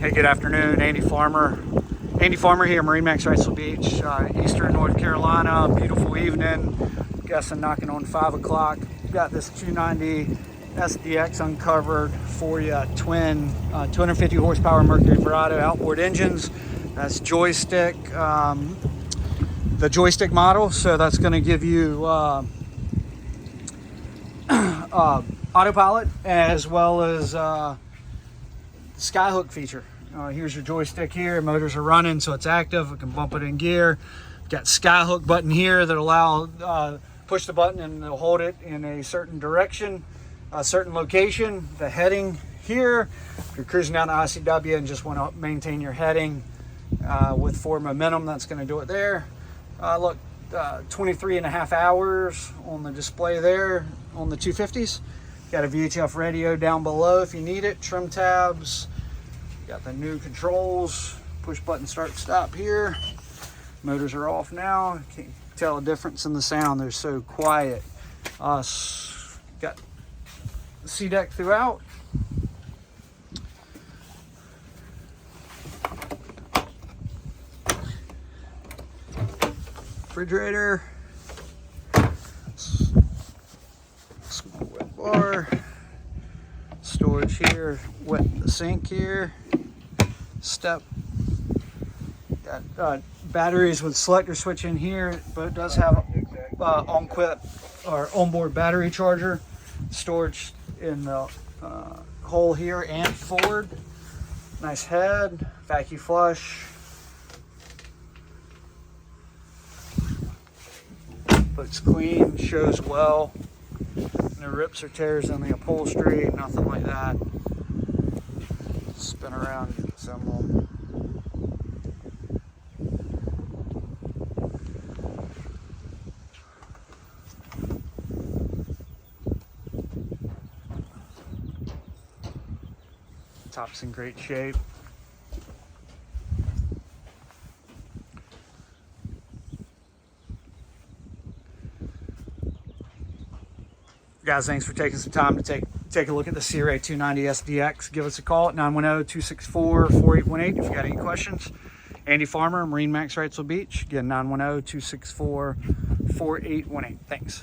Hey, good afternoon. Andy Farmer here, MarineMax Wrightsville Beach, Eastern North Carolina. Beautiful evening. I'm guessing knocking on 5 o'clock. Got this 290 SDX uncovered for you. Twin 250 horsepower Mercury Verado outboard engines. That's Joystick, the Joystick model. So that's going to give you autopilot as well as skyhook feature. Here's your joystick here. Motors are running, so it's active. We can bump it in gear. Got skyhook button here that allow push the button and it'll hold it in a certain direction, a certain location. The heading here, if you're cruising down the ICW and just want to maintain your heading with forward momentum, that's going to do it there. Look, 23 and a half hours on the display there on the 250s. Got a VHF radio down below if you need it. Trim tabs. Got the new controls. Push button start stop here. Motors are off now. Can't tell a difference in the sound. They're so quiet. Got the sea deck throughout. Refrigerator. Small wet bar. Storage here. Wet the sink here. Step. Got batteries with selector switch in here, but it does have onboard battery charger. Storage in the hole here and forward. Nice head. Vacuum flush. Looks clean, shows well. No rips or tears in the upholstery, nothing like that. Spin around, get the symbol. Top's in great shape. Guys, thanks for taking some time to take a look at the Sea Ray 290 SDX. Give us a call at 910-264-4818 if you got any questions. Andy Farmer, MarineMax Wrightsville Beach. Again, 910-264-4818. Thanks.